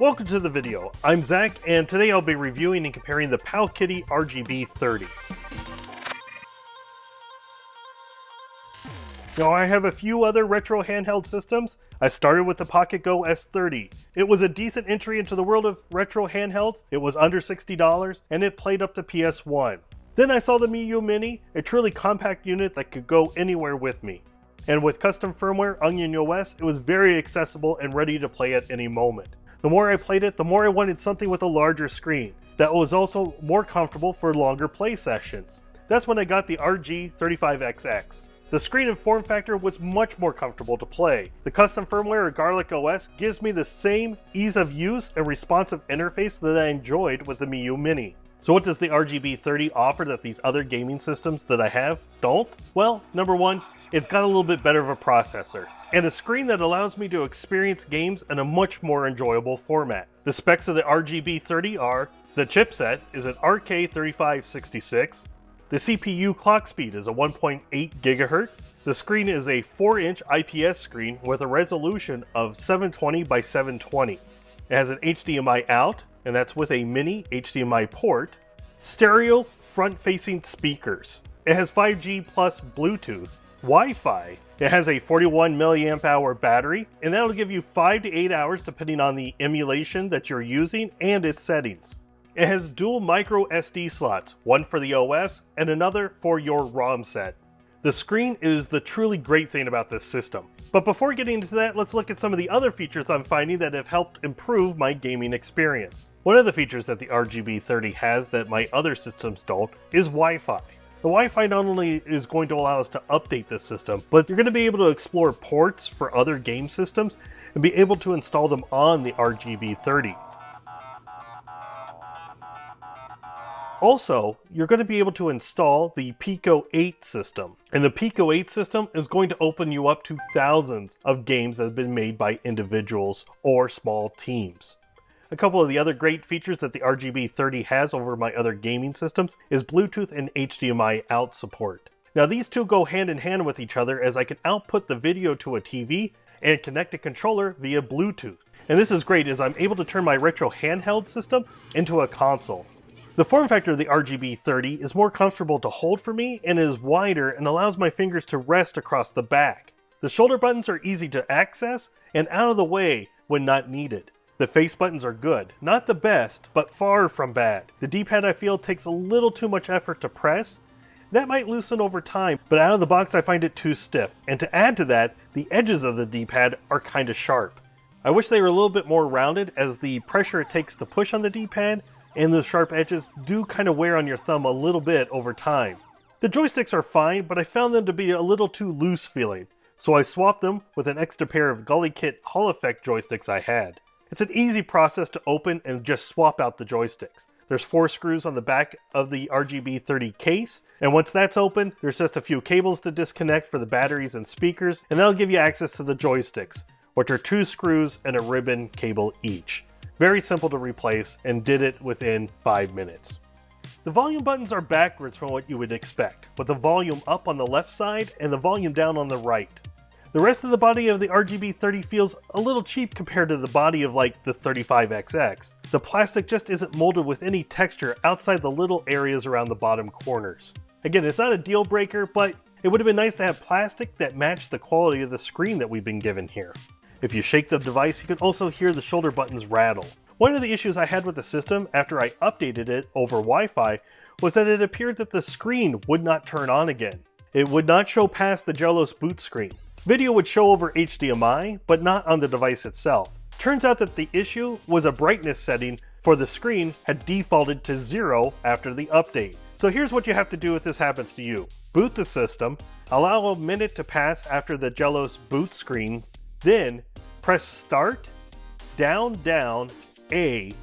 Welcome to the video. I'm Zach, and today I'll be reviewing and comparing the Powkiddy RGB30. Now, I have a few other retro handheld systems. I started with the Pocket Go S30. It was a decent entry into the world of retro handhelds. It was under $60, and it played up to PS1. Then I saw the Miyoo Mini, a truly compact unit that could go anywhere with me. And with custom firmware, Onion OS, it was very accessible and ready to play at any moment. The more I played it, the more I wanted something with a larger screen that was also more comfortable for longer play sessions. That's when I got the RG35XX. The screen and form factor was much more comfortable to play. The custom firmware or Garlic OS gives me the same ease of use and responsive interface that I enjoyed with the Miyoo Mini. So what does the RGB30 offer that these other gaming systems that I have don't? Well, number one, it's got a little bit better of a processor, and a screen that allows me to experience games in a much more enjoyable format. The specs of the RGB30 are: the chipset is an RK3566, the CPU clock speed is a 1.8 GHz, the screen is a 4-inch IPS screen with a resolution of 720 by 720. It has an HDMI out, and that's with a mini HDMI port, stereo front-facing speakers. It has 5G plus Bluetooth, Wi-Fi. It has a 41 mAh battery, and that'll give you 5 to 8 hours depending on the emulation that you're using and its settings. It has dual micro SD slots, one for the OS and another for your ROM set. The screen is the truly great thing about this system. But before getting into that, let's look at some of the other features I'm finding that have helped improve my gaming experience. One of the features that the RGB30 has that my other systems don't is Wi-Fi. The Wi-Fi not only is going to allow us to update this system, but you're going to be able to explore ports for other game systems and be able to install them on the RGB30. Also, you're going to be able to install the Pico 8 system. And the Pico 8 system is going to open you up to thousands of games that have been made by individuals or small teams. A couple of the other great features that the RGB30 has over my other gaming systems is Bluetooth and HDMI out support. Now these two go hand in hand with each other, as I can output the video to a TV and connect a controller via Bluetooth. And this is great, as I'm able to turn my retro handheld system into a console. The form factor of the RGB30 is more comfortable to hold for me and is wider and allows my fingers to rest across the back. The shoulder buttons are easy to access and out of the way when not needed. The face buttons are good, not the best, but far from bad. The D-pad I feel takes a little too much effort to press. That might loosen over time, but out of the box I find it too stiff. And to add to that, the edges of the D-pad are kinda sharp. I wish they were a little bit more rounded, as the pressure it takes to push on the D-pad and those sharp edges do kind of wear on your thumb a little bit over time. The joysticks are fine, but I found them to be a little too loose feeling, so I swapped them with an extra pair of Gully Kit Hall Effect joysticks I had. It's an easy process to open and just swap out the joysticks. There's 4 screws on the back of the RGB30 case, and once that's open, there's just a few cables to disconnect for the batteries and speakers, and that'll give you access to the joysticks, which are 2 screws and a ribbon cable each. Very simple to replace, and did it within 5 minutes. The volume buttons are backwards from what you would expect, with the volume up on the left side and the volume down on the right. The rest of the body of the RGB30 feels a little cheap compared to the body of like the 35XX. The plastic just isn't molded with any texture outside the little areas around the bottom corners. Again, it's not a deal breaker, but it would have been nice to have plastic that matched the quality of the screen that we've been given here. If you shake the device, you can also hear the shoulder buttons rattle. One of the issues I had with the system after I updated it over Wi-Fi was that it appeared that the screen would not turn on again. It would not show past the Jellos boot screen. Video would show over HDMI, but not on the device itself. Turns out that the issue was a brightness setting for the screen had defaulted to 0 after the update. So here's what you have to do if this happens to you. Boot the system, allow a minute to pass after the Jellos boot screen, then press start, down, down, A,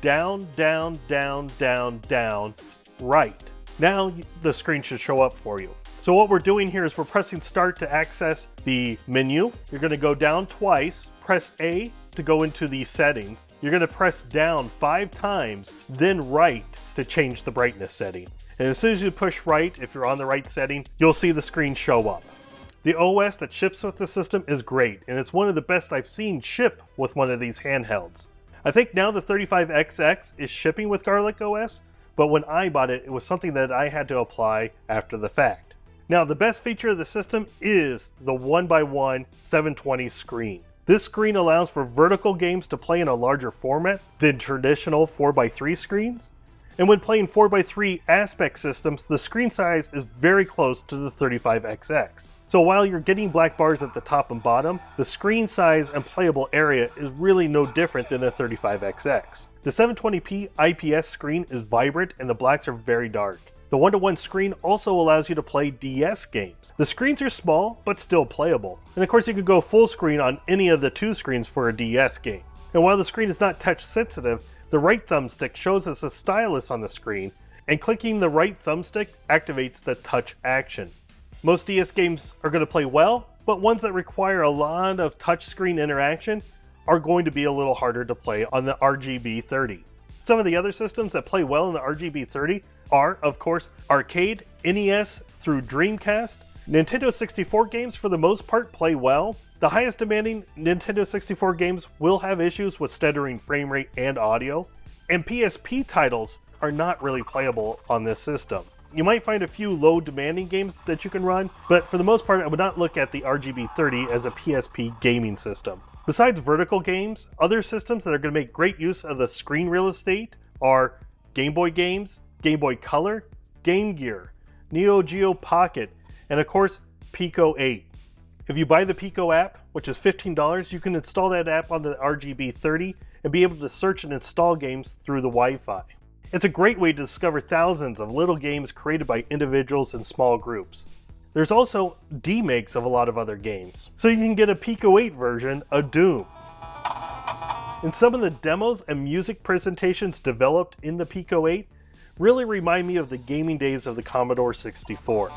down, down, down, down, down, right. Now the screen should show up for you. So what we're doing here is we're pressing start to access the menu. You're going to go down twice, press A to go into the settings. You're going to press down 5 times, then right to change the brightness setting. And as soon as you push right, if you're on the right setting, you'll see the screen show up. The OS that ships with the system is great, and it's one of the best I've seen ship with one of these handhelds. I think now the 35XX is shipping with Garlic OS, but when I bought it, it was something that I had to apply after the fact. Now, the best feature of the system is the 1x1 720 screen. This screen allows for vertical games to play in a larger format than traditional 4x3 screens. And when playing 4x3 aspect systems, the screen size is very close to the 35XX. So while you're getting black bars at the top and bottom, the screen size and playable area is really no different than a 35XX. The 720p IPS screen is vibrant and the blacks are very dark. The 1-to-1 screen also allows you to play DS games. The screens are small, but still playable. And of course you could go full screen on any of the 2 screens for a DS game. And while the screen is not touch sensitive, the right thumbstick shows us a stylus on the screen, and clicking the right thumbstick activates the touch action. Most DS games are going to play well, but ones that require a lot of touchscreen interaction are going to be a little harder to play on the RGB30. Some of the other systems that play well in the RGB30 are, of course, arcade, NES through Dreamcast. Nintendo 64 games for the most part play well. The highest demanding Nintendo 64 games will have issues with stuttering frame rate and audio, and PSP titles are not really playable on this system. You might find a few low demanding games that you can run, but for the most part I would not look at the RGB30 as a PSP gaming system. Besides vertical games, other systems that are going to make great use of the screen real estate are Game Boy games, Game Boy Color, Game Gear, Neo Geo Pocket, and of course Pico 8. If you buy the Pico app, which is $15, you can install that app on the RGB30 and be able to search and install games through the Wi-Fi. It's a great way to discover thousands of little games created by individuals in small groups. There's also demakes of a lot of other games, so you can get a Pico 8 version of Doom. And some of the demos and music presentations developed in the Pico 8 really remind me of the gaming days of the Commodore 64.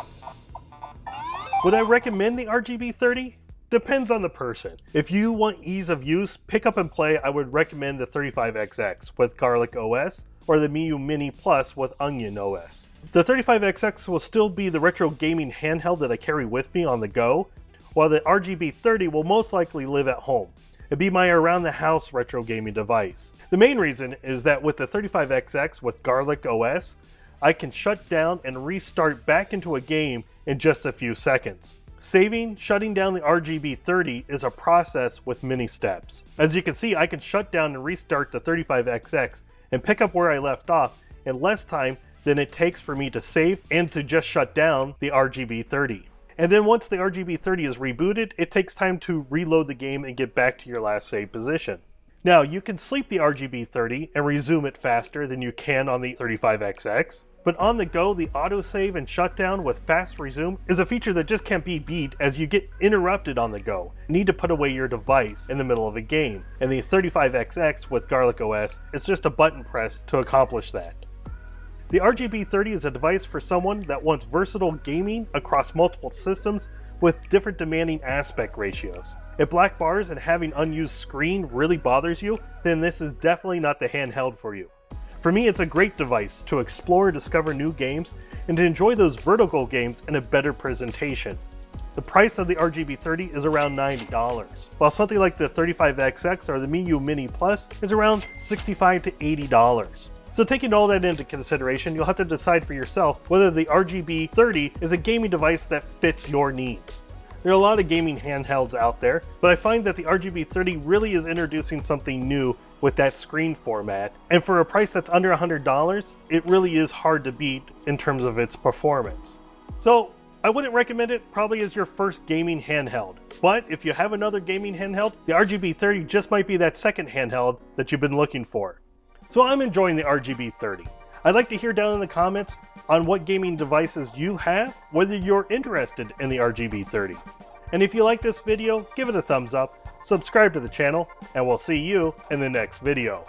Would I recommend the RGB30? Depends on the person. If you want ease of use, pick up and play, I would recommend the 35XX with Garlic OS or the Miu Mini Plus with Onion OS. The 35XX will still be the retro gaming handheld that I carry with me on the go, while the RGB30 will most likely live at home. It'd be my around-the-house retro gaming device. The main reason is that with the 35XX with Garlic OS, I can shut down and restart back into a game in just a few seconds. Shutting down the RGB30 is a process with many steps. As you can see, I can shut down and restart the 35XX and pick up where I left off in less time than it takes for me to save and to just shut down the RGB30. And then once the RGB30 is rebooted, it takes time to reload the game and get back to your last save position. Now, you can sleep the RGB30 and resume it faster than you can on the 35XX, but on the go, the autosave and shutdown with fast resume is a feature that just can't be beat as you get interrupted on the go. You need to put away your device in the middle of a game, and the 35XX with Garlic OS is just a button press to accomplish that. The RGB30 is a device for someone that wants versatile gaming across multiple systems with different demanding aspect ratios. If black bars and having unused screen really bothers you, then this is definitely not the handheld for you. For me, it's a great device to explore and discover new games and to enjoy those vertical games in a better presentation. The price of the RGB30 is around $90, while something like the 35XX or the Miu Mini Plus is around $65 to $80. So taking all that into consideration, you'll have to decide for yourself whether the RGB30 is a gaming device that fits your needs. There are a lot of gaming handhelds out there, but I find that the RGB30 really is introducing something new with that screen format, and for a price that's under $100, it really is hard to beat in terms of its performance. So I wouldn't recommend it probably as your first gaming handheld, but if you have another gaming handheld, the RGB30 just might be that second handheld that you've been looking for. So I'm enjoying the RGB30. I'd like to hear down in the comments on what gaming devices you have, whether you're interested in the RGB30. And if you like this video, give it a thumbs up, subscribe to the channel, and we'll see you in the next video.